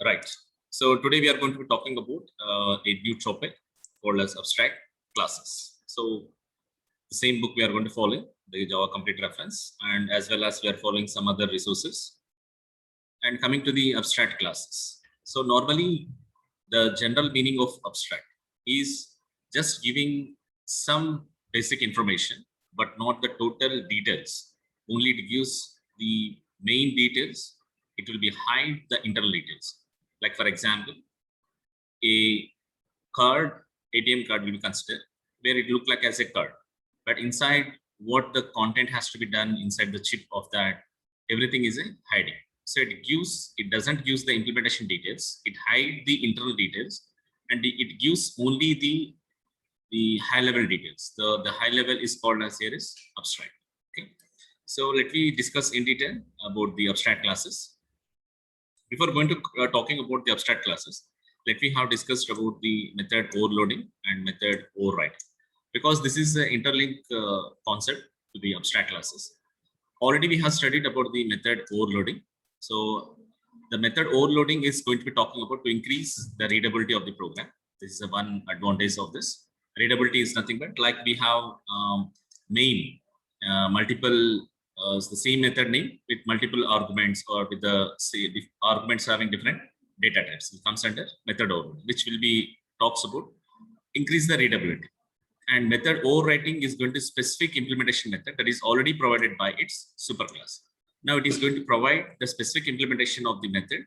Right. So today we are going to be talking about a new topic called as abstract classes. So the same book we are going to follow, the Java Complete Reference, and as well as we are following some other resources. And coming to the abstract classes. So normally the general meaning of abstract is just giving some basic information, but not the total details. Only it gives the main details. It will be hide the internal details. Like for example, a card, ATM card will be considered where it look like as a card, but inside what the content has to be done inside the chip of that, everything is a hiding. So it doesn't use the implementation details, it hides the internal details, and it gives only the high level details. The high level is called as here is abstract. Okay, so let me discuss in detail about the abstract classes. Before going to talking about the abstract classes, let me have discussed about the method overloading and method overriding, because this is an interlink concept to the abstract classes. Already we have studied about the method overloading. So the method overloading is going to be talking about to increase the readability of the program. This is one advantage of this. Readability is nothing but like we have main multiple the same method name with multiple arguments or with the say arguments having different data types. It comes under method overloading, which will be talks about increase the readability. And method overwriting is going to specific implementation method that is already provided by its superclass. Now it is going to provide the specific implementation of the method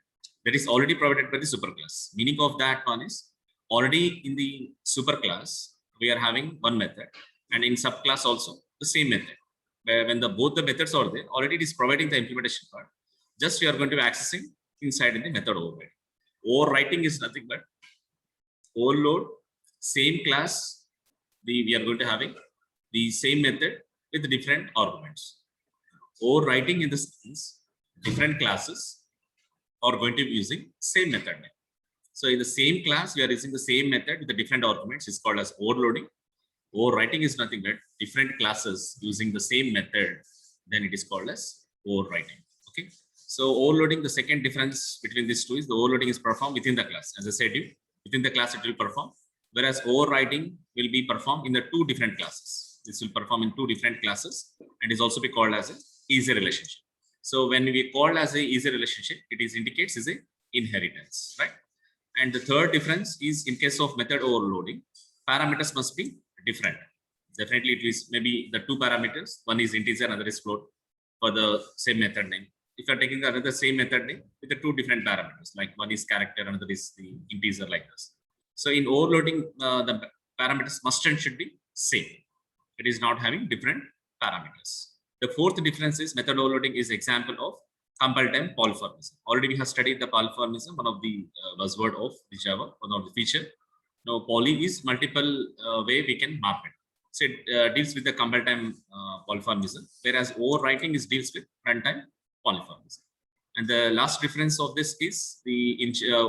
that is already provided by the superclass. Meaning of that one is already in the superclass we are having one method, and in subclass also the same method. Where when both the methods are there, already it is providing the implementation part. Just we are going to be accessing inside in the method override. Overwriting is nothing but overload same class. We are going to having the same method with different arguments. Overwriting in the sense different classes are going to be using same method name. So in the same class, we are using the same method with the different arguments. It's called as overloading. Overwriting is nothing but different classes using the same method. Then it is called as overwriting. Okay. So overloading, the second difference between these two is the overloading is performed within the class. As I said, within the class it will perform, whereas overwriting will be performed in the two different classes. This will perform in two different classes and is also be called as an easy relationship. So when we call as a easy relationship, it is indicates is a inheritance, right? And the third difference is in case of method overloading, parameters must be different. Definitely it is maybe the two parameters, one is integer, another is float for the same method name. If you are taking another same method name with the two different parameters, like one is character, another is the integer like this. So in overloading, the parameters must and should be same. It is not having different parameters. The fourth difference is method overloading is example of compile time polyformism. Already we have studied the polyformism, one of the buzzword of the Java, one of the feature. Now poly is multiple way we can map it. So it deals with the compile time polyformism, whereas overwriting is deals with runtime polyformism. And the last difference of this is the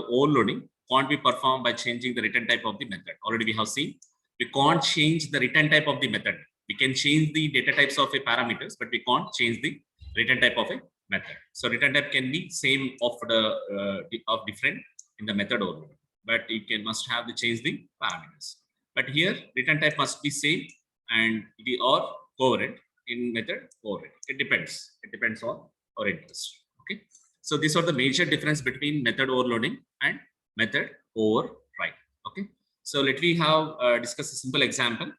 overloading can't be performed by changing the return type of the method. Already we have seen we can't change the return type of the method. We can change the data types of a parameters, but we can't change the return type of a method. So return type can be same of the of different in the method overloading, but you can must have to change the parameters. But here return type must be same and it or covariant in method override. It depends. It depends on our interest. Okay. So these are the major difference between method overloading and method override. Okay. So let me have discuss a simple example.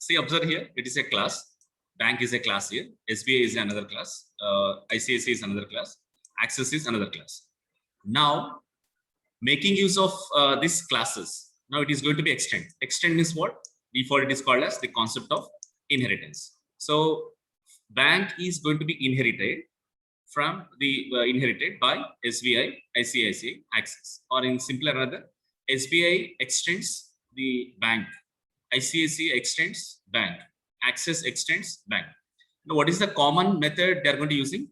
See, observe here. It is a class. Bank is a class here. SBI is another class. ICICI is another class. Access is another class. Now, making use of these classes. Now it is going to be extend. Extend is what? Default it is called as the concept of inheritance. So bank is going to be inherited from the inherited by SBI, ICICI, Access, or in simpler another, SBI extends the bank, ICICI extends bank, Access extends bank. Now, what is the common method they are going to using?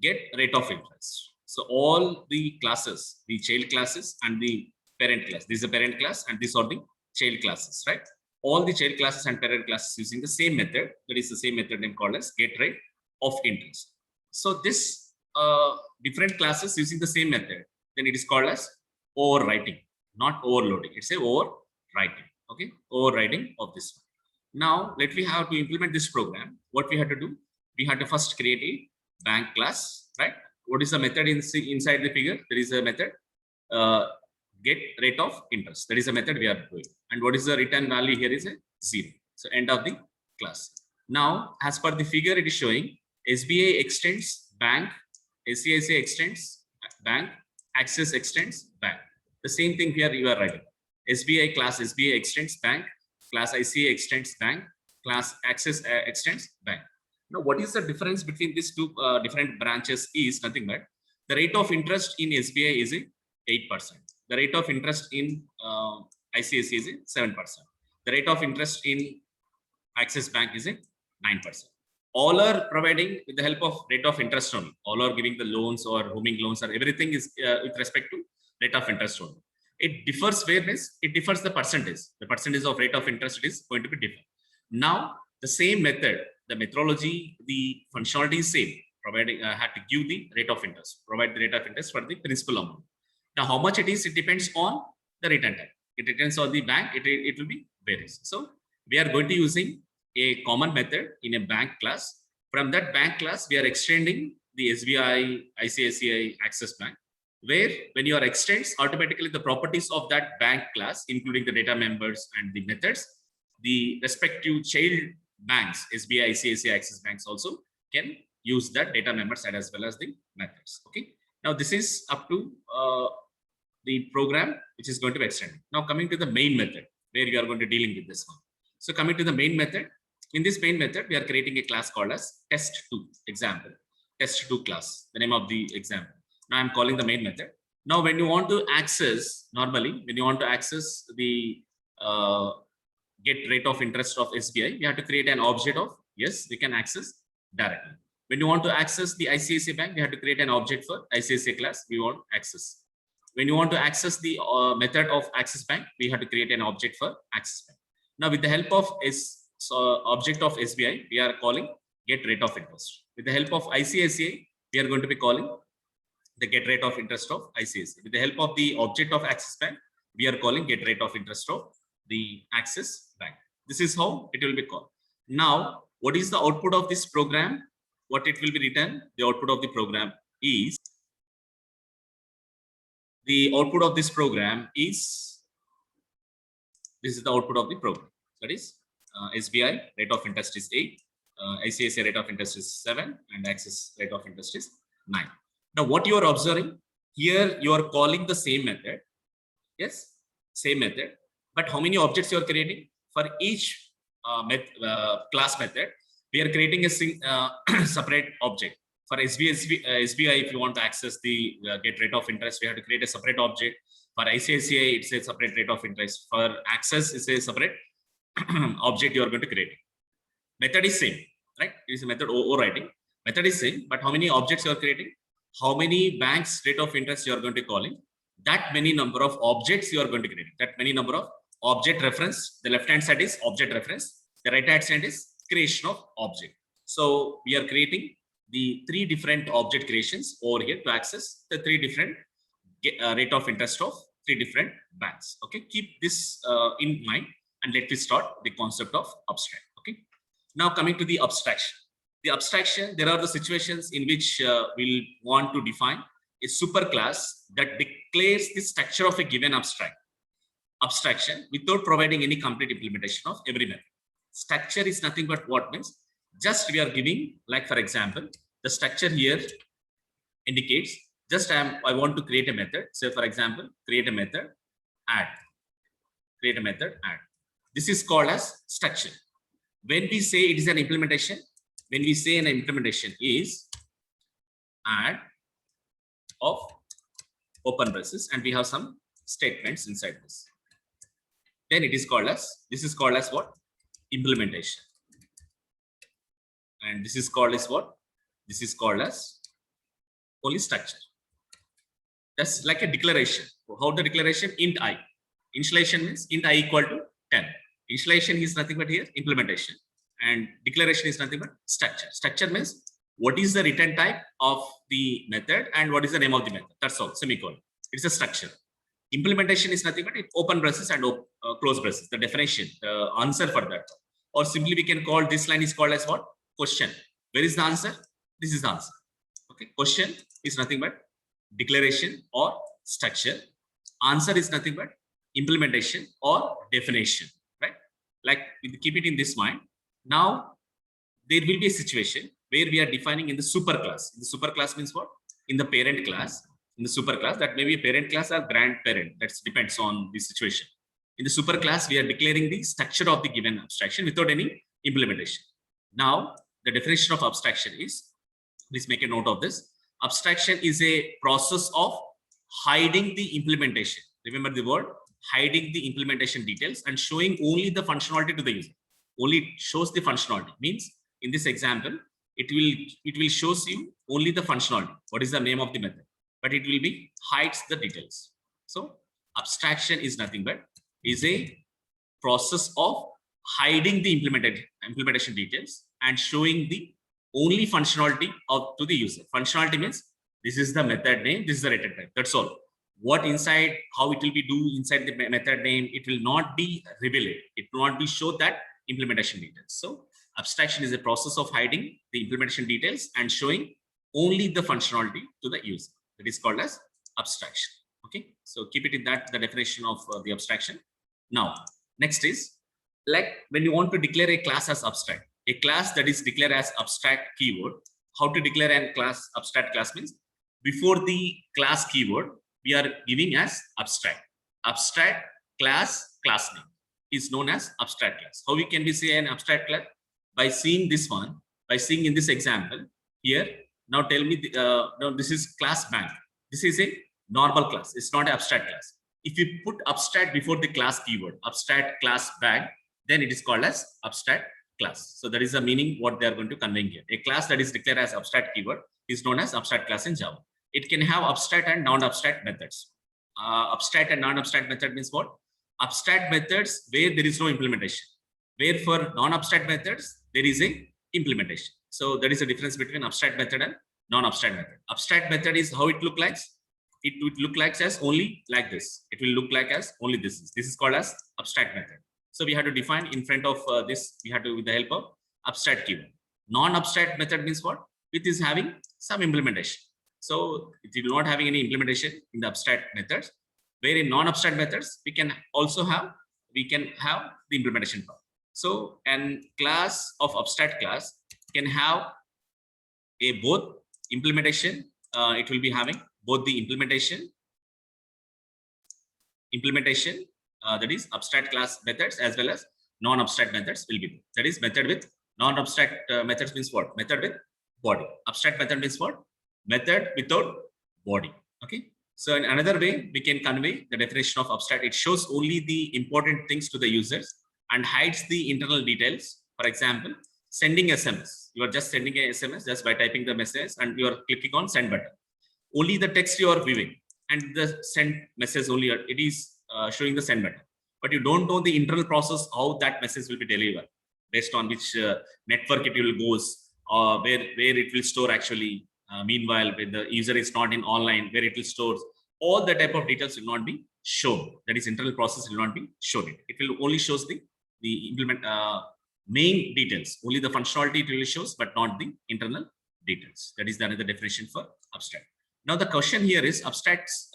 Get rate of interest. So all the classes, the child classes and the parent class. This is a parent class and these are the child classes, right? All the child classes and parent classes using the same method. That is the same method name called as get rate of interest. So this different classes using the same method. then it is called as overwriting, not overloading. It's a overwriting. Okay, overwriting of this one. Now, let me have to implement this program. What we have to do? We have to first create a bank class, right? What is the method inside the figure? There is a method get rate of interest. That is a method we are doing. And what is the return value here is a 0. So end of the class. Now, as per the figure, it is showing SBI extends bank, ICICI extends bank, Axis extends bank. The same thing here you are writing. SBI class SBI extends bank, class ICA extends bank, class Axis extends bank. Now, what is the difference between these two different branches is nothing but the rate of interest in SBI is 8%. The rate of interest in ICICI is 7%. The rate of interest in Axis Bank is 9%. All are providing with the help of rate of interest only. All are giving the loans or homing loans or everything is with respect to rate of interest only. It differs where it differs the percentage. The percentage of rate of interest is going to be different. Now, the same method, the methodology, the functionality is same. Providing had to give the rate of interest, provide the rate of interest for the principal amount. Now, how much it is, it depends on the return type. It depends on the bank, it will be varies. So we are going to using a common method in a bank class. From that bank class, we are extending the SBI, ICICI, Axis Bank, where when you are extends, automatically the properties of that bank class, including the data members and the methods, the respective child banks, SBI, ICICI, Axis Banks also can use that data members and as well as the methods. Okay. Now this is up to the program which is going to be extended. Now coming to the main method where you are going to dealing with this one. So coming to the main method, in this main method, we are creating a class called as test2 example, test2 class, the name of the example. Now I'm calling the main method. Now when you want to access, normally when you want to access the get rate of interest of SBI, we have to create an object of, yes, we can access directly. When you want to access the ICICI Bank, we have to create an object for ICICI class, we want access. When you want to access the method of Axis Bank, we have to create an object for Axis Bank. Now with the help of object of SBI, we are calling get rate of interest. With the help of ICICI, we are going to be calling the get rate of interest of ICICI. With the help of the object of Axis Bank, we are calling get rate of interest of the Axis Bank. This is how it will be called. Now, what is the output of this program? What it will be written? The output of the program is this is the output of the program. That is SBI rate of interest is 8, ICICI rate of interest is 7, and Axis rate of interest is 9. Now, what you are observing here, you are calling the same method. Yes, same method. But how many objects you are creating? For each class method, we are creating a separate object. For SBI, if you want to access the get rate of interest, we have to create a separate object. For ICICI, it's a separate rate of interest. For Axis, it's a separate object you are going to create. Method is same, right? It is a method overriding. Method is same, but how many objects you are creating? How many banks rate of interest you are going to calling? That many number of objects you are going to create. That many number of object reference. The left hand side is object reference. The right hand side is creation of object. So we are creating the 3 different object creations over here to access the 3 different rate of interest of 3 different banks. Okay, keep this in mind and let me start the concept of abstract. Okay, now coming to the abstraction. The abstraction, there are the situations in which we'll want to define a superclass that declares the structure of a given abstraction without providing any complete implementation of every method. Structure is nothing but what means just we are giving, like for example, the structure here indicates just I want to create a method. So for example, create a method add. Create a method add. This is called as structure. When we say it is an implementation, when we say an implementation is add of open braces and we have some statements inside this, then it is called as, this is called as what? Implementation. And this is called as what? This is called as only structure. That's like a declaration. How the declaration? Int I. Initialization means int I equal to 10. Initialization is nothing but here implementation, and declaration is nothing but structure. Structure means what is the return type of the method and what is the name of the method. That's all. Semicolon. It's a structure. Implementation is nothing but open braces and close braces. The definition, the answer for that. Or simply we can call this line is called as what? Question. Where is the answer? This is the answer. Okay. Question is nothing but declaration or structure. Answer is nothing but implementation or definition. Right? Like keep it in this mind. Now there will be a situation where we are defining in the superclass. The superclass means what? In the parent class. In the superclass, that may be a parent class or grandparent. That depends on the situation. In the superclass, we are declaring the structure of the given abstraction without any implementation. Now, the definition of abstraction is, please make a note of this. Abstraction is a process of hiding the implementation. Remember the word, hiding the implementation details and showing only the functionality to the user. Only shows the functionality. Means in this example, it will shows you only the functionality. What is the name of the method? But it will be hides the details. So abstraction is nothing but is a process of hiding the implementation details and showing the only functionality to the user. Functionality means this is the method name, this is the return type. That's all. What inside, how it will be do inside the method name, it will not be revealed. It will not be show that implementation details. So abstraction is a process of hiding the implementation details and showing only the functionality to the user. That is called as abstraction. Okay, so keep it in that, the definition of the abstraction. Now, next is like when you want to declare a class as abstract, a class that is declared as abstract keyword. How to declare a class? Abstract class means before the class keyword, we are giving as abstract. Abstract class name is known as abstract class. How we can we say an abstract class? By seeing this one, by seeing in this example here. Now tell me, now this is class bank. This is a normal class. It's not an abstract class. If you put abstract before the class keyword, abstract class bank, then it is called as abstract class. So that is the meaning what they are going to convey here. A class that is declared as abstract keyword is known as abstract class in Java. It can have abstract and non-abstract methods. Abstract and non-abstract method means what? Abstract methods where there is no implementation. Where for non-abstract methods, there is a implementation. So there is a difference between abstract method and non-abstract method. Abstract method is how it look like. It would look like as only like this. It will look like as only this. This is called as abstract method. So we have to define in front of this. We have to with the help of abstract keyword. Non-abstract method means what? It is having some implementation. So it is not having any implementation in the abstract methods. Where in non-abstract methods we can also have the implementation part. So an class of abstract class can have a both implementation. It will be having both the implementation that is abstract class methods as well as non-abstract methods will be there. That is method with non-abstract methods means what? Method with body. Abstract method means what? Method without body. Okay. So in another way, we can convey the definition of abstract. It shows only the important things to the users and hides the internal details. For example, sending SMS. You are just sending a SMS just by typing the message and you are clicking on send button. Only the text you are viewing and the send message only it is showing the send button. But you don't know the internal process how that message will be delivered based on which network it will goes or where it will store actually. Meanwhile, when the user is not in online, where it will store, all the type of details will not be shown. That is internal process will not be shown. It will only shows the implement main details. Only the functionality it really shows, but not the internal details. That is another definition for abstract. Now the question here is abstracts.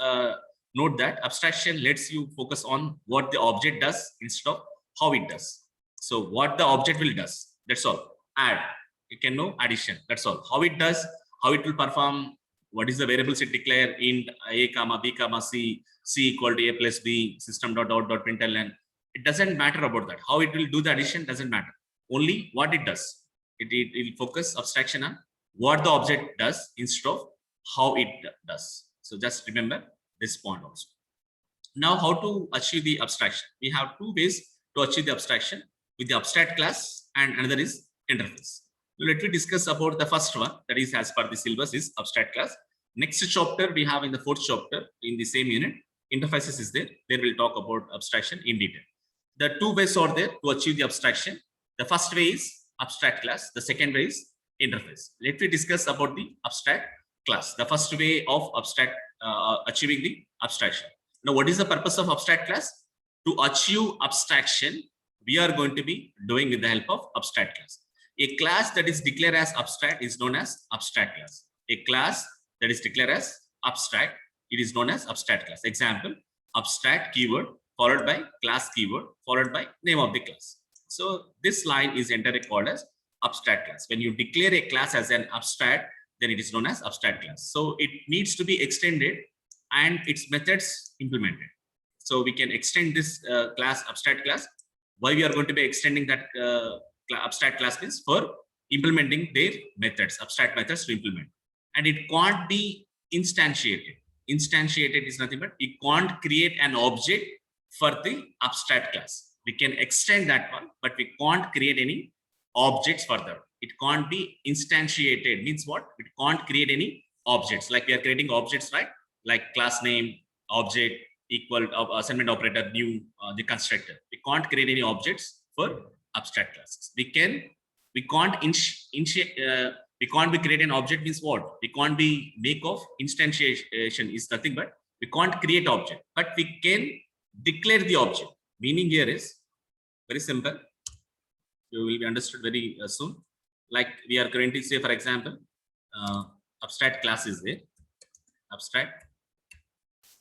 Note that abstraction lets you focus on what the object does instead of how it does. So what the object will does. That's all. Add. You can know addition. That's all. How it does. How it will perform, what is the variables it declare in a comma b comma c, c equal to a plus b, system.out.println. It doesn't matter about that. How it will do the addition doesn't matter. Only what it does. It will focus abstraction on what the object does instead of how it does. So just remember this point also. Now how to achieve the abstraction? We have two ways to achieve the abstraction with the abstract class and another is interface. Let me discuss about the first one, that is as per the syllabus is abstract class. Next chapter we have in the fourth chapter in the same unit, interfaces is there. There we'll talk about abstraction in detail. The two ways are there to achieve the abstraction. The first way is abstract class. The second way is interface. Let me discuss about the abstract class. The first way of abstract achieving the abstraction. Now, what is the purpose of abstract class? To achieve abstraction, we are going to be doing with the help of abstract class. A class that is declared as abstract is known as abstract class. A class that is declared as abstract, it is known as abstract class. Example, abstract keyword followed by class keyword followed by name of the class. So this line is entered called as abstract class. When you declare a class as an abstract, then it is known as abstract class. So it needs to be extended and its methods implemented. So we can extend this class abstract class. Why we are going to be extending that abstract class means for implementing their methods, abstract methods to implement. And it can't be instantiated. Instantiated is nothing but it can't create an object for the abstract class. We can extend that one, but we can't create any objects further. It can't be instantiated means what? It can't create any objects. Like we are creating objects, right? Like class name, object, equal assignment operator, new, the constructor. We can't create any objects for abstract classes. We can't be creating an object means what? We can't be make of instantiation is nothing but we can't create object, but we can declare the object. Meaning here is very simple. You will be understood very soon. Like we are going to say, for example, abstract class is there. Abstract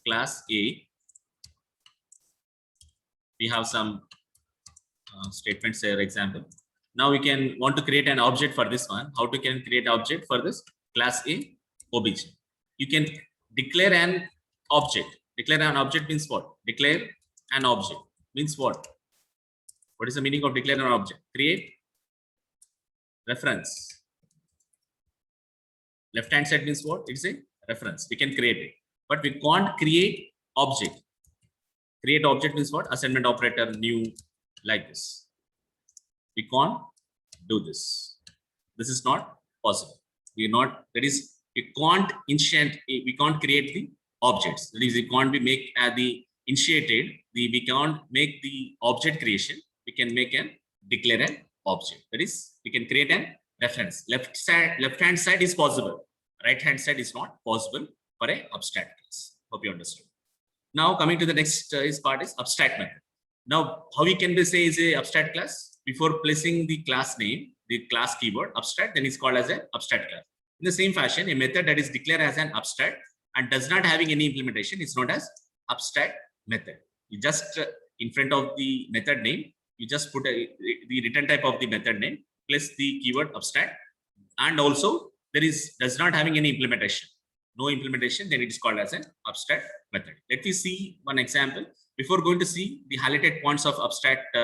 class A. We have some statements here. Example. Now we can want to create an object for this one. How to can create object for this class A obj? You can declare an object. Declare an object means what? Declare an object means what? What is the meaning of declare an object? Create reference. Left hand side means what? It's a reference. We can create it, but we can't create object. Create object means what? Assignment operator, new, like this. We can't do this. This is not possible. We can't create the objects. That is, we can't be make the initiated. We can't make the object creation. We can make and declare an object. That is, we can create an reference. Left hand side is possible. Right hand side is not possible for a abstract class. Hope you understood. Now coming to the next part is abstract method. Now how we can say is a abstract class? Before placing the class name, the class keyword abstract, then it's called as an abstract class. In the same fashion, a method that is declared as an abstract and does not having any implementation is known as abstract method. You just in front of the method name, you just put the return type of the method name, plus the keyword abstract, and also there is does not having any implementation. No implementation, then it is called as an abstract method. Let me see one example. Before going to see the highlighted points of abstract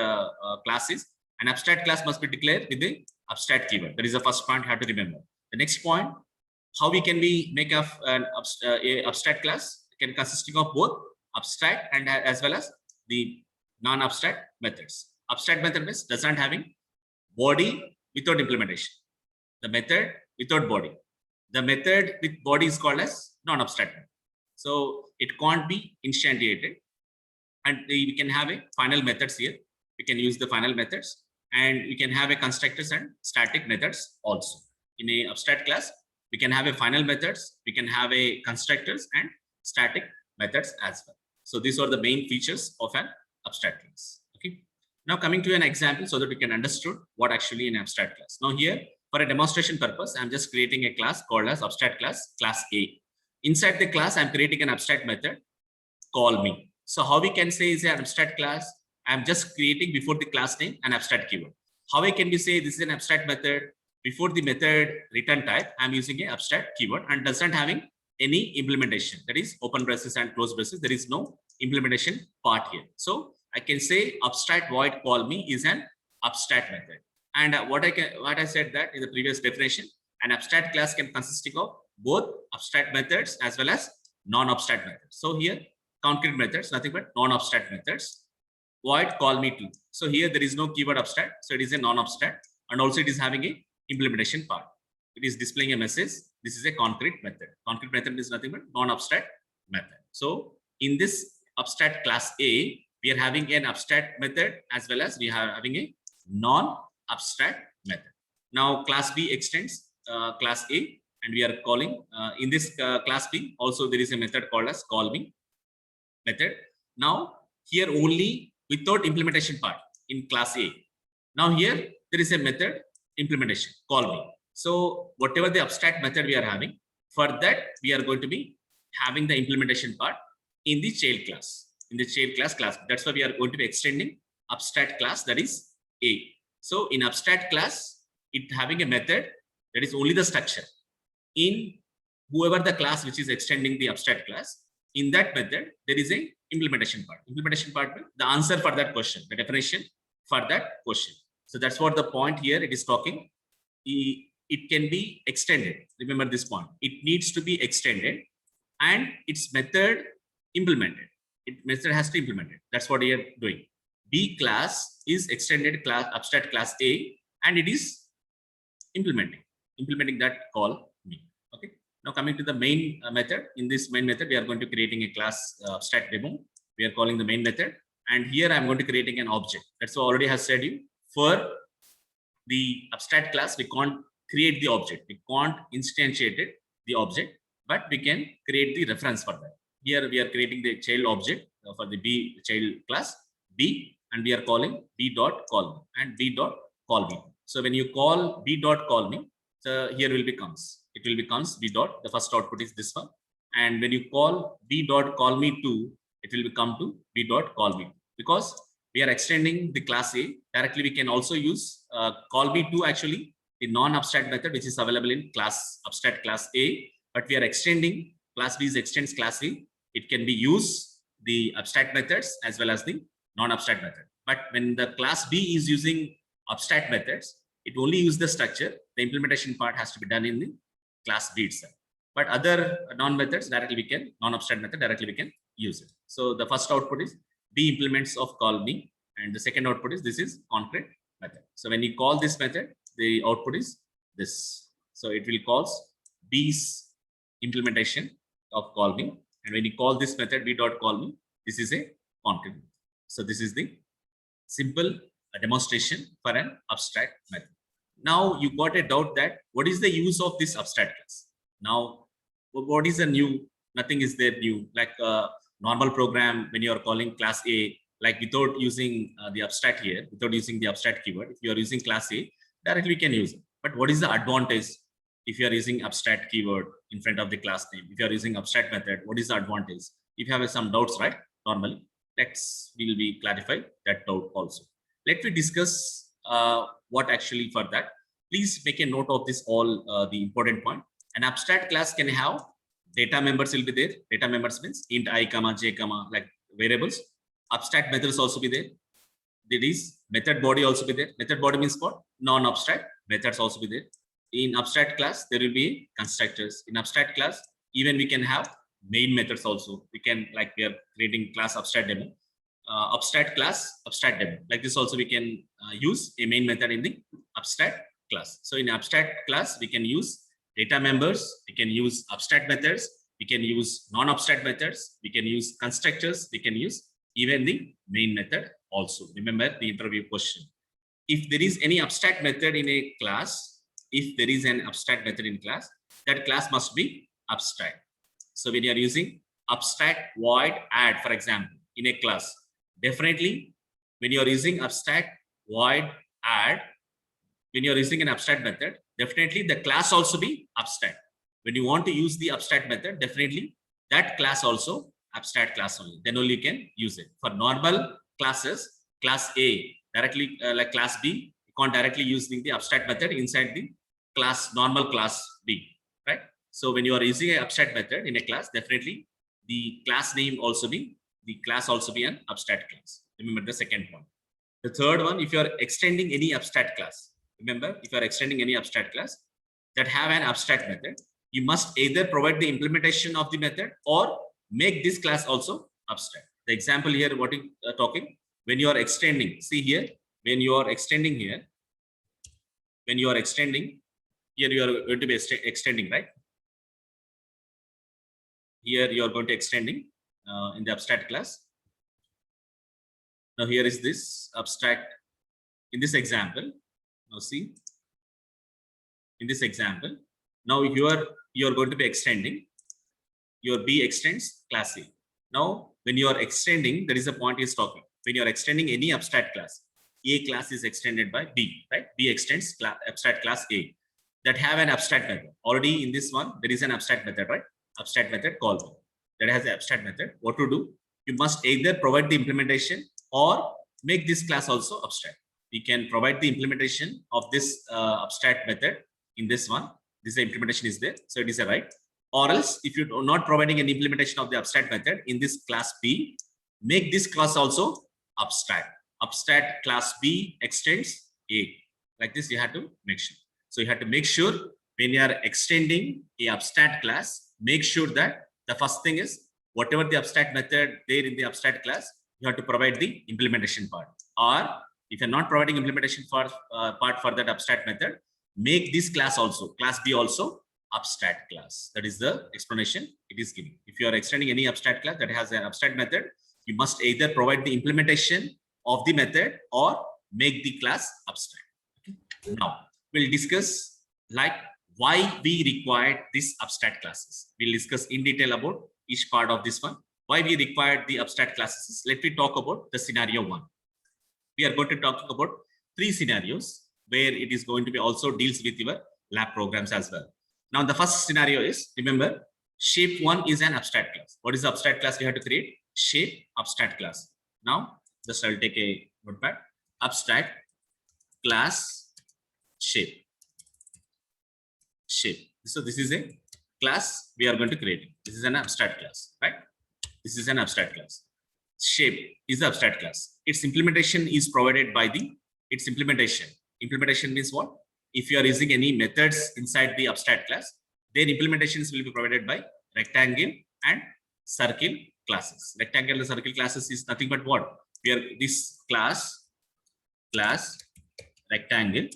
classes, an abstract class must be declared with the abstract keyword. That is the first point you have to remember. The next point, how we can be make an abstract class can consisting of both abstract and as well as the non-abstract methods. Abstract method means does not having body without implementation. The method without body. The method with body is called as non-abstract method. So it can't be instantiated, and we can have a final methods here. We can use the final methods, and we can have a constructors and static methods also. In a abstract class, we can have a final methods, we can have a constructors and static methods as well. So these are the main features of an abstract class. Okay. Now coming to an example so that we can understand what actually an abstract class. Now here, for a demonstration purpose, I'm just creating a class called as abstract class A. Inside the class, I'm creating an abstract method, call me. So how we can say is an abstract class? I'm just creating before the class name an abstract keyword. How I can be say this is an abstract method? Before the method return type, I'm using an abstract keyword and doesn't having any implementation. That is open braces and close braces. There is no implementation part here. So I can say abstract void call me is an abstract method. And what I said that in the previous definition, an abstract class can consist of both abstract methods as well as non-abstract methods. So here concrete methods, nothing but non-abstract methods. Void call me to. So here there is no keyword abstract, so it is a non-abstract, and also it is having a implementation part. It is displaying a message. This is a concrete method. Concrete method is nothing but non-abstract method. So in this abstract class A, we are having an abstract method as well as we are having a non-abstract method. Now class B extends class A. and we are calling in this class B. Also, there is a method called as call me method. Now, here only without implementation part in class A. Now here there is a method implementation call me. So whatever the abstract method we are having, for that we are going to be having the implementation part in the child class. In the child class. That's why we are going to be extending abstract class, that is A. So in abstract class, it having a method that is only the structure. In whoever the class which is extending the abstract class, in that method there is a implementation part. Implementation part means the answer for that question, the definition for that question. So that's what the point here it is talking. It can be extended. Remember this point. It needs to be extended and its method implemented. Its method has to implement it. That's what we are doing. B class is extended class abstract class A, and it is implementing that call me. Okay. Now coming to the main method. In this main method, we are going to creating a class abstract demo. We are calling the main method, and here I'm going to creating an object. That's what already has said you. For the abstract class, we can't create the object. We can't instantiate it, the object, but we can create the reference for that. Here we are creating the child object for the B child class B, and we are calling B dot call me and B dot call me. So when you call B dot call me, so here will becomes it will becomes B dot. The first output is this one, and when you call B dot call me 2, it will become to B dot call me, because we are extending the class A directly. We can also use call me 2 actually the non-abstract method which is available in class abstract class A, but we are extending class B extends class A. It can be used the abstract methods as well as the non-abstract method. But when the class B is using abstract methods, it only use the structure. The implementation part has to be done in the class B itself. But other non-methods directly we can, non-abstract method directly we can use it. So the first output is B implements of call me, and the second output is this is concrete method. So when you call this method, the output is this. So it will calls B's implementation of call me, and when you call this method B dot call me, this is a concrete. So this is the simple demonstration for an abstract method. Now you got a doubt that what is the use of this abstract class? Now what is the new? Nothing is there new, like a normal program when you are calling class A, like without using the abstract here, without using the abstract keyword. If you are using class A, directly we can use it. But what is the advantage if you are using abstract keyword in front of the class name? If you are using abstract method, what is the advantage? If you have some doubts, right? Normally, we will be clarify that doubt also. Let me discuss what actually for that. Please make a note of this all the important point. An abstract class can have data members will be there. Data members means int I, comma, j, comma, like variables. Abstract methods also be there. There is method body also be there. Method body means what? Non-abstract methods also be there. In abstract class, there will be constructors. In abstract class, even we can have main methods also. We can, like we are creating class abstract demo. Abstract class, abstract demo. Like this also we can use a main method in the abstract class. So in abstract class, we can use data members, we can use abstract methods, we can use non-abstract methods, we can use constructors, we can use even the main method also. Remember the interview question. If there is any abstract method in a class, if there is an abstract method in class, that class must be abstract. So when you are using abstract void add, for example, in a class, definitely when you are using abstract void add, when you are using an abstract method, definitely the class also be abstract. When you want to use the abstract method, definitely that class also abstract class only. Then only you can use it. For normal classes, class A directly like class B, you can't directly use the abstract method inside the class normal class B, right? So when you are using an abstract method in a class, definitely the class name also be an abstract class. Remember the second point. The third one, if you are extending any abstract class, remember if you are extending any abstract class that have an abstract method, you must either provide the implementation of the method or make this class also abstract. The example here, what you are talking, when you are extending, see here, when you are extending here, when you are extending here, you are going to be extending, right? Here you are going to extending in the abstract class. Now here is this abstract in this example. Now see, in this example, Now you're going to be extending your B extends class A. Now, when you are extending, there is a point is talking. When you are extending any abstract class, A class is extended by B, right? B extends abstract class A that have an abstract method. Already in this one, there is an abstract method, right? Abstract method call that has an abstract method. What to do? You must either provide the implementation or make this class also abstract. We can provide the implementation of this abstract method in this one. This implementation is there, so it is a right. Or else, if you are not providing an implementation of the abstract method in this class B, make this class also abstract. Abstract class B extends A. Like this, you have to make sure. So you have to make sure when you are extending a abstract class, make sure that the first thing is whatever the abstract method there in the abstract class, you have to provide the implementation part. Or if you're not providing implementation part for that abstract method, make this class also, class B also abstract class. That is the explanation it is giving. If you are extending any abstract class that has an abstract method, you must either provide the implementation of the method or make the class abstract. Okay. Now we'll discuss like why we required these abstract classes. We'll discuss in detail about each part of this one. Why we required the abstract classes. Let me talk about the scenario one. We are going to talk about 3 scenarios where it is going to be also deals with your lab programs as well. Now, the first scenario is, remember, shape 1 is an abstract class. What is the abstract class we have to create? Shape abstract class. Now, just I'll take a notepad. Abstract class shape. Shape. So this is a class we are going to create. This is an abstract class, right? This is an abstract class. Shape is the abstract class. Its implementation is provided by its implementation. Implementation means what? If you are using any methods inside the abstract class, their implementations will be provided by rectangle and circle classes. Rectangle and circle classes is nothing but what? We are this class rectangle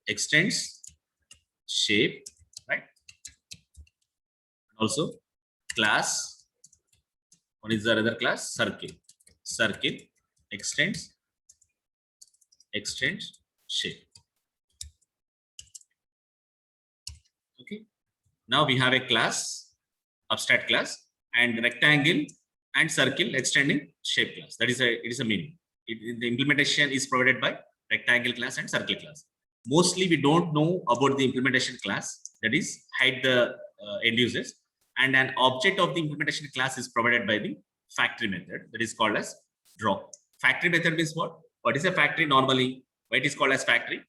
extends shape, right? Also class, what is the other class? Circle extends shape. Okay. Now we have a class, abstract class, and rectangle and circle extending shape class. That is it is a meaning. The implementation is provided by rectangle class and circle class. Mostly we don't know about the implementation class, that is hide the end users, and an object of the implementation class is provided by the factory method, that is called as draw. Factory method means what? What is a factory normally? Why it is called as factory?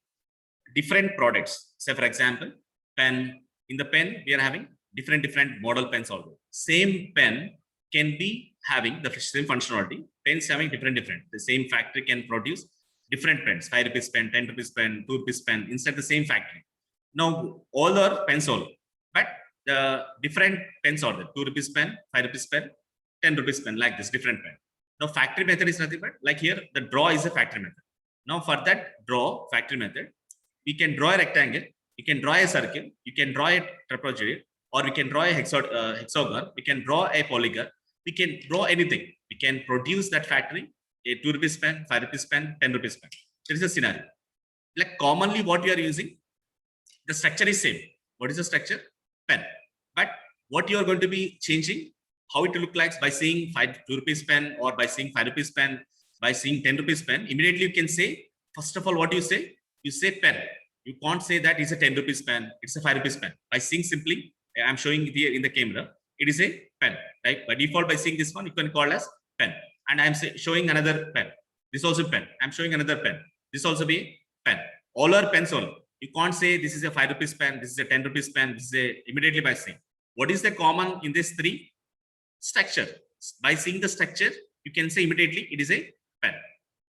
Different products. Say for example, pen. In the pen, we are having different model pens also. Same pen can be having the same functionality. Pens having different. The same factory can produce different pens. 5 rupees pen, 10 rupees pen, 2 rupees pen inside the same factory. Now all are pens only, but the different pens are there. 2 rupees pen, 5 rupees pen, 10 rupees pen, like this different pen. Now factory method is nothing but like here the draw is a factory method. Now for that draw factory method, we can draw a rectangle, you can draw a circle, you can draw a trapezoid, or we can draw a hexagon, we can draw a polygon, we can draw anything. We can produce that factory, a 2 rupees pen, 5 rupees pen, 10 rupees pen. There is a scenario. Like commonly what we are using, the structure is same. What is the structure? Pen. But what you are going to be changing, how it will look like by seeing 2 rupees pen, or by seeing 5 rupees pen, by seeing 10 rupees pen, immediately you can say, first of all, what you say? You say pen. You can't say that it's a 10 rupees pen, it's a 5 rupees pen. By seeing simply, I'm showing it here in the camera, it is a pen, right? By default, by seeing this one, you can call as pen. And I'm showing another pen. This also pen. I'm showing another pen. This also be pen. All are pens only. You can't say this is a 5 rupees pen, this is a 10 rupees pen, this is a immediately by saying. What is the common in this 3? Structure. By seeing the structure, you can say immediately it is a pen.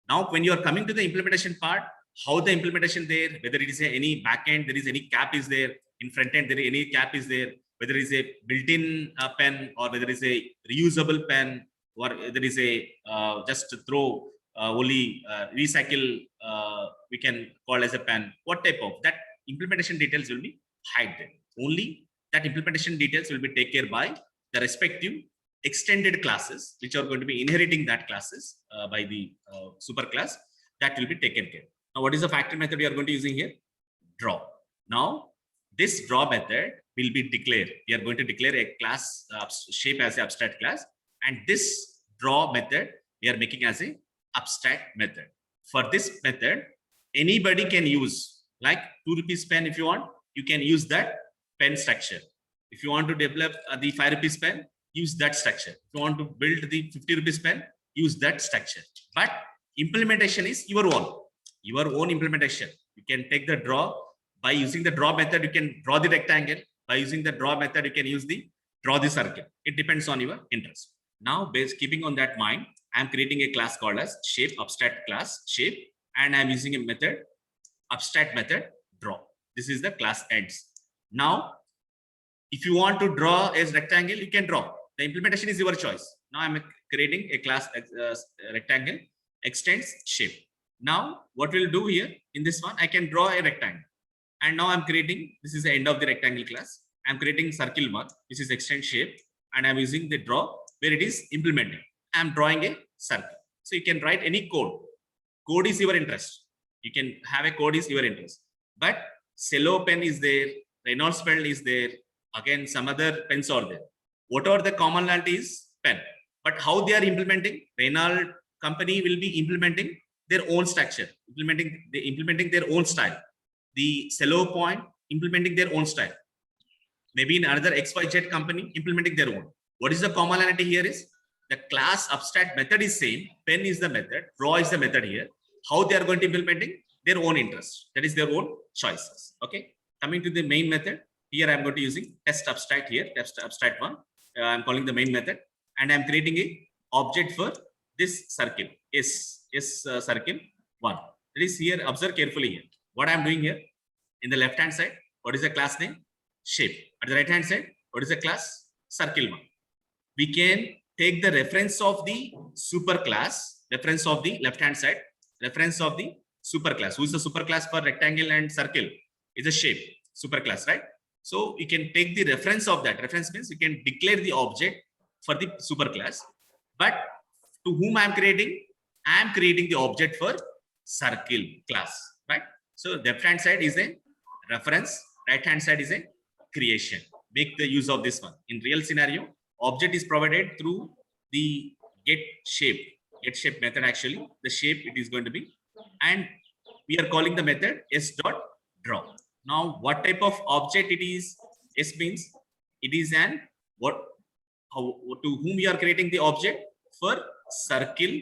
Now, when you are coming to the implementation part, how the implementation there, whether it is any backend, there is any cap is there, in front end, there is any cap is there, whether it is a built-in pen, or whether it is a reusable pen, or there is a just to throw only recycle, we can call as a pen. What type of that implementation details will be hide there. Only that implementation details will be taken care by the respective extended classes, which are going to be inheriting that classes by the super class, that will be taken care. Now, what is the factory method we are going to using here? Draw. Now, this draw method will be declared. We are going to declare a class shape as an abstract class, and this draw method we are making as a abstract method. For this method, anybody can use, like 2 rupees pen. If you want, you can use that pen structure. If you want to develop the 5 rupees pen, use that structure. If you want to build the 50 rupees pen, use that structure. But implementation is your own implementation. You can take the draw. By using the draw method, you can draw the rectangle. By using the draw method, you can use the draw the circle. It depends on your interest. Now, keeping on that mind, I'm creating a class called as shape abstract class shape, and I'm using a method abstract method draw. This is the class ends. Now, if you want to draw a rectangle, you can draw. The implementation is your choice. Now I'm creating a class rectangle extends shape. Now what we'll do here in this one, I can draw a rectangle, and now I'm creating, this is the end of the rectangle class. I'm creating circle one, which is extend shape, and I'm using the draw where it is implementing. I'm drawing a circle. So you can write any code. Code is your interest. You can have a code is your interest. But cello pen is there, Reynolds pen is there, again some other pens are there. Whatever the commonality is pen. But how they are implementing, Reynolds company will be implementing their own structure, implementing their own style. The cello point implementing their own style. Maybe in another XYZ company implementing their own. What is the commonality here is the class abstract method is same, pen is the method, draw is the method here. How they are going to implementing their own interest, that is their own choices. Okay, coming to the main method, here I'm going to using test abstract here, test abstract one. I'm calling the main method, and I'm creating a object for this circle circle one. That is here, observe carefully here. What I'm doing here in the left hand side, what is the class name? Shape. At the right hand side, what is the class? Circle one. We can take the reference of the superclass, reference of the left hand side, reference of the superclass. Who is the superclass for rectangle and circle? Is a shape, superclass, right? So you can take the reference of that. Reference means you can declare the object for the superclass. But to whom I am creating? I am creating the object for circle class, right? So left hand side is a reference, right hand side is a creation. Make the use of this one. In real scenario, object is provided through the get shape method. Actually, the shape it is going to be, and we are calling the method s.draw. Now, what type of object it is? S means it is an what? How, to whom we are creating the object? For circle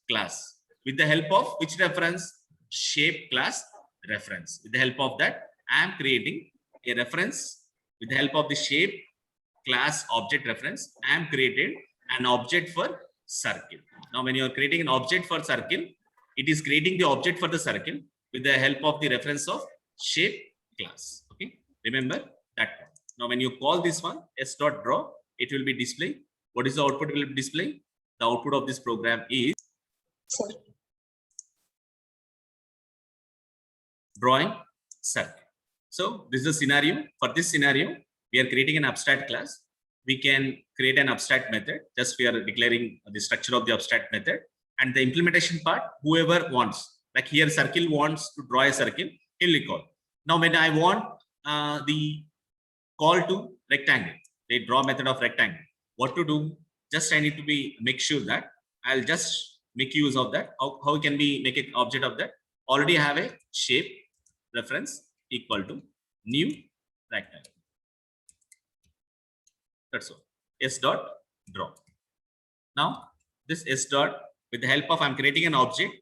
class. With the help of which reference? Shape class reference. With the help of that, I am creating a reference. With the help of the shape class object reference, I am created an object for circle. Now, when you are creating an object for circle, it is creating the object for the circle with the help of the reference of shape class. Okay, remember that one. Now, when you call this one s.draw, it will be display. What is the output? Will be display. The output of this program is drawing circle. So this is a scenario. For this scenario, we are creating an abstract class. We can create an abstract method. Just we are declaring the structure of the abstract method, and the implementation part, whoever wants. Like here, circle wants to draw a circle, he'll call. Now, when I want the call to rectangle, the draw method of rectangle, what to do? Just I need to make sure that I'll just make use of that. How can we make an object of that? Already have a shape reference equal to new rectangle. That's all. S.draw. Now, this S dot, with the help of I'm creating an object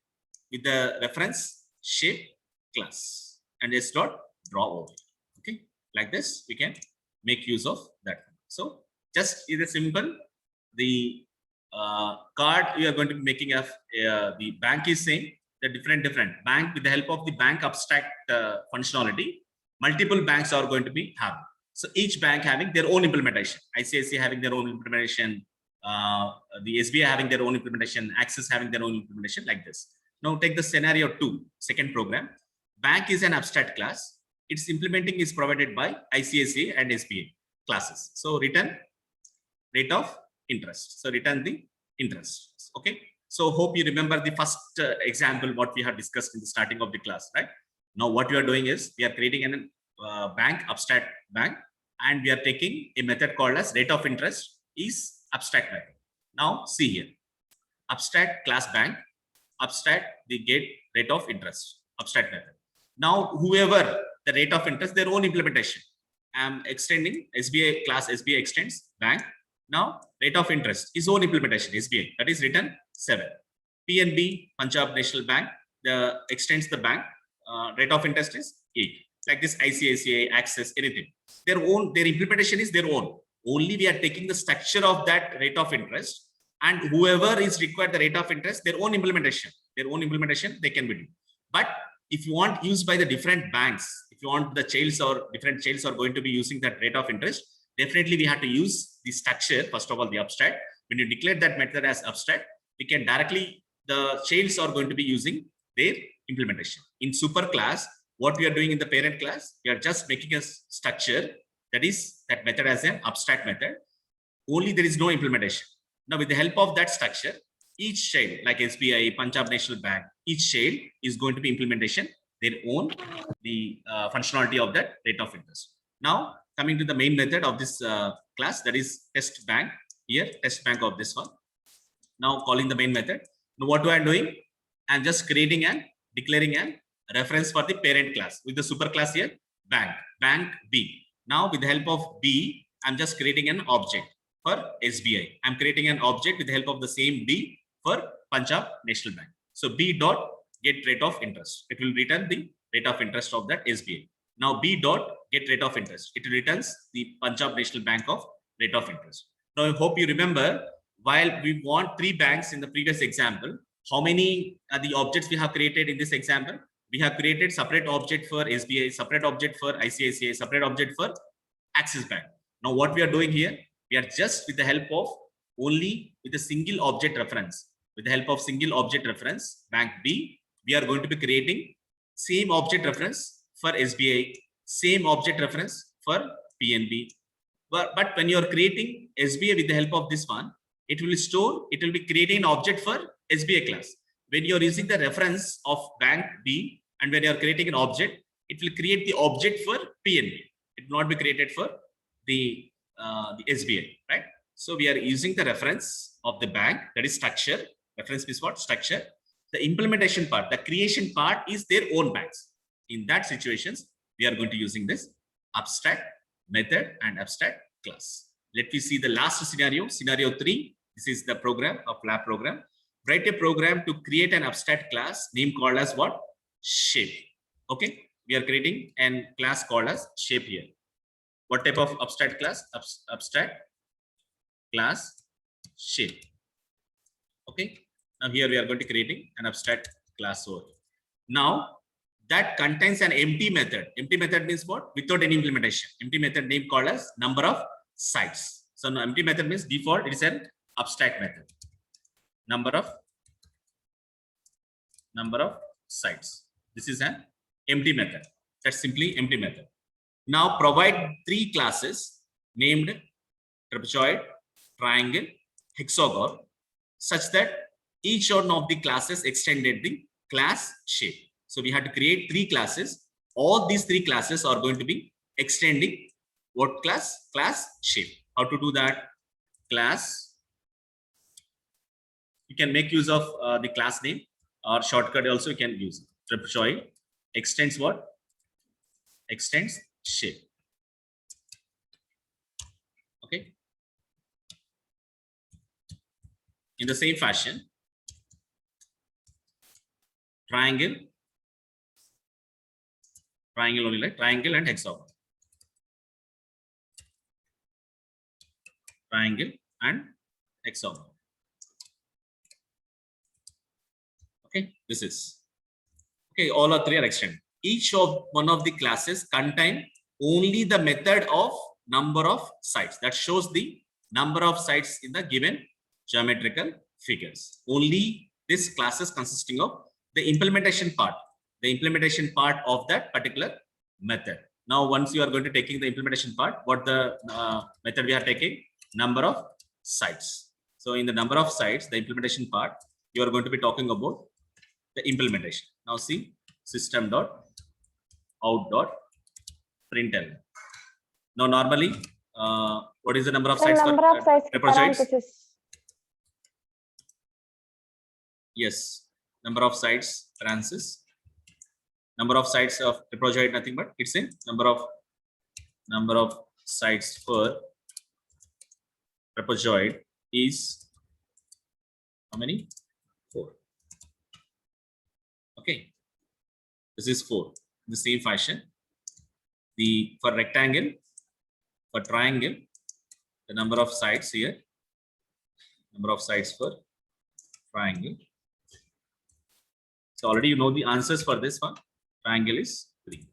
with the reference shape class and S.draw over. Okay, like this we can make use of that. So just is a simple. The card we are going to be making of the bank is saying the different bank. With the help of the bank abstract functionality, multiple banks are going to be having. So each bank having their own implementation. ICICI having their own implementation, the SBI having their own implementation, Axis having their own implementation, like this. Now take the scenario 2, second program. Bank is an abstract class. Its implementing is provided by ICICI and SBI classes. So return rate of interest. So return the interest. Okay. So hope you remember the first example what we have discussed in the starting of the class, right? Now what we are doing is we are creating an bank, abstract bank, and we are taking a method called as rate of interest is abstract method. Now see here, abstract class bank, abstract the get rate of interest, abstract method. Now whoever the rate of interest, their own implementation. I'm extending SBI class, SBI extends bank. Now rate of interest is own implementation, SBI, that is written 7. PNB, Punjab National Bank, the extends the bank, rate of interest is 8. Like this ICICI, Access, anything. Their implementation is their own. Only we are taking the structure of that rate of interest, and whoever is required the rate of interest, their own implementation they can be doing. But if you want used by the different banks, if you want the childs or different childs are going to be using that rate of interest, definitely we have to use the structure. First of all, the abstract. When you declare that method as abstract, we can directly, the childs are going to be using their implementation. In super class, what we are doing in the parent class, we are just making a structure, that is that method as an abstract method. Only there is no implementation. Now with the help of that structure, each child like SBI, Punjab National Bank, each child is going to be implementation their own the functionality of that rate of interest. Now coming to the main method of this class, that is test bank. Here test bank of this one. Now calling the main method. Now what I am doing, I am just creating and declaring an reference for the parent class with the super class here, bank B. Now with the help of B, I'm just creating an object for SBI. I'm creating an object with the help of the same B for Punjab National Bank. So B dot get rate of interest. It will return the rate of interest of that SBI. Now B dot get rate of interest. It returns the Punjab National Bank of rate of interest. Now I hope you remember, while we want 3 banks in the previous example, how many are the objects we have created in this example? We have created separate object for SBI, separate object for ICICI, separate object for Axis Bank. Now what we are doing here, we are just with the help of only with a single object reference. With the help of single object reference, bank B, we are going to be creating same object reference for SBI, same object reference for PNB. But when you are creating SBI with the help of this one, it will be creating an object for SBI class. When you are using the reference of bank B and when you are creating an object, it will create the object for PNB. It will not be created for the SBI, right? So we are using the reference of the bank, that is structure. Reference is what? Structure. The implementation part, the creation part is their own banks. In that situations, we are going to using this abstract method and abstract class. Let me see the last scenario, scenario 3. This is the program of lab program. Write a program to create an abstract class name called as what? Shape. Okay, we are creating a class called as shape here. What type of abstract class? Abstract class shape. Okay, now here we are going to creating an abstract class over. Now that contains an empty method. Empty method means what? Without any implementation. Empty method name called as number of sites. So now empty method means default it is an abstract method. Number of sites. This is an empty method. That's simply empty method. Now provide 3 classes named trapezoid, triangle, hexagon, such that each one of the classes extended the class shape. So we had to create 3 classes. All these 3 classes are going to be extending what class? Class shape. How to do that? Class. You can make use of the class name or shortcut also you can use. Trapezoid extends what? Extends shape. Okay. In the same fashion, triangle only, like triangle and hexagon. Triangle and hexagon. Okay, this is okay. All are 3 are extended. Each of one of the classes contain only the method of number of sites. That shows the number of sites in the given geometrical figures. Only this class is consisting of the implementation part. The implementation part of that particular method. Now, once you are going to taking the implementation part, what the method we are taking? Number of sites. So in the number of sites, the implementation part, you are going to be talking about the implementation. Now see system dot out dot println. Now, normally, what is the number of The sites number for of sites trapezoids? parenthesis. Yes, number of sites parenthesis. Number of sites of trapezoid, nothing but it's in number of sites for trapezoid is how many? 4. Okay, this is 4. In the same fashion, for rectangle, for triangle, the number of sides here, number of sides for triangle. So already you know the answers for this one. Triangle is 3.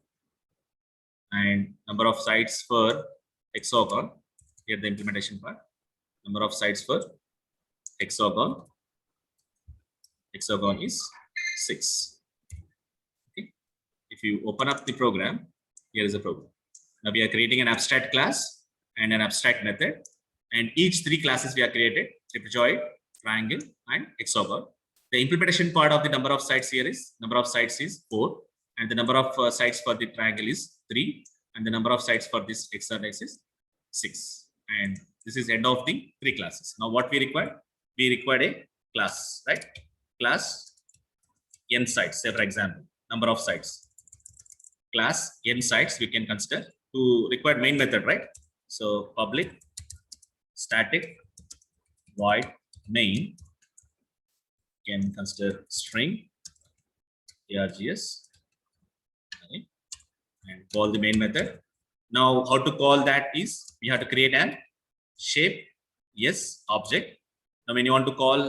And number of sides for hexagon, here the implementation part. Number of sides for hexagon is 6. Okay. If you open up the program, here is a program. Now we are creating an abstract class and an abstract method, and each 3 classes we are created: trapezoid, triangle, and hexagon. The implementation part of the number of sides here is 4, and the number of sides for the triangle is 3, and the number of sides for this exercise is 6. And this is end of the 3 classes. Now what we require? We require a class, right? Class n sides. Say for example, number of sides. Class n sides we can consider to require main method, right? So public static void main can consider string args, okay, and call the main method. Now how to call that is we have to create an shape yes object. Now when you want to call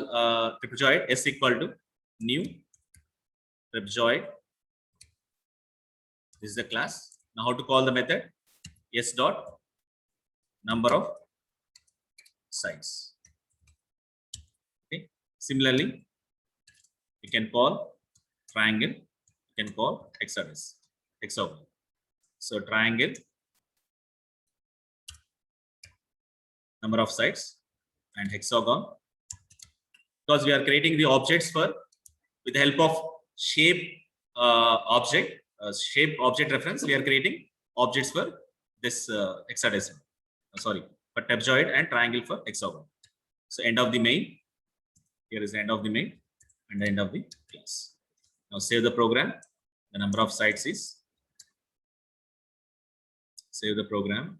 trapezoid, s equal to new trapezoid. This is the class. Now how to call the method? S dot number of sides. Okay. Similarly, you can call triangle, you can call hexagon. So triangle, number of sides, and hexagon, because we are creating the objects with the help of shape shape object reference, we are creating objects for this hexadecimal. For trapezoid and triangle for hexagon. So end of the main. Here is the end of the main and the end of the class. Now save the program. The number of sites is save the program.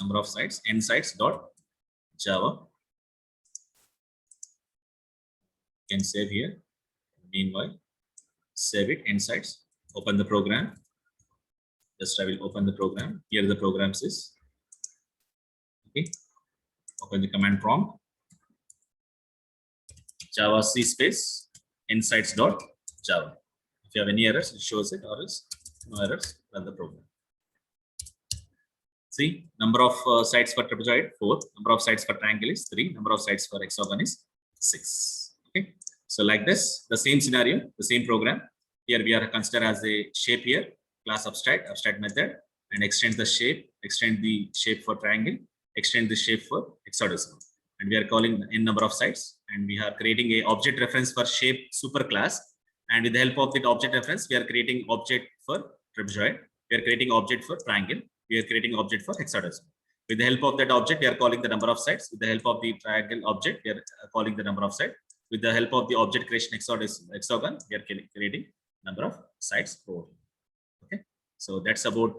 Number of sites n sites dot java. You can save here. Meanwhile, save it n sites. Open the program. Just I will open the program. Here the programs is. Okay. Open the command prompt. Java C space insights dot Java. If you have any errors, it shows it, or else no errors, run the program. See, number of sites for trapezoid 4, number of sites for triangle is 3, number of sites for hexagon is 6. Okay. So like this, the same scenario, the same program. Here we are considered as a shape here, class abstract method, and extend the shape for triangle, extend the shape for hexadecimal. And we are calling n number of sites, and we are creating a object reference for shape superclass. And with the help of that object reference, we are creating object for trapezoid, we are creating object for triangle, we are creating object for hexadecimal. With the help of that object, we are calling the number of sites. With the help of the triangle object, we are calling the number of sites. With the help of the object creation hexagon, we are creating number of sites 4. Okay, so that's about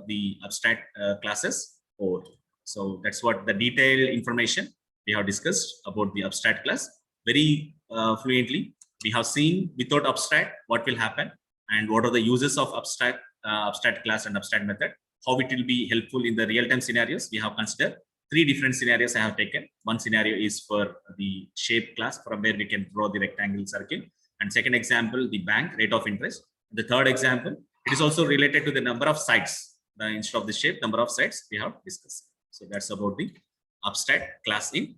the abstract classes 4. So that's what the detailed information we have discussed about the abstract class. Very fluently, we have seen without abstract what will happen and what are the uses of abstract class and abstract method, how it will be helpful in the real-time scenarios. We have considered 3 different scenarios I have taken. One scenario is for the shape class, from where we can draw the rectangle circle. And second example, the bank rate of interest. The third example, it is also related to the number of sites. Instead of the shape, number of sites we have discussed. So that's about the abstract class in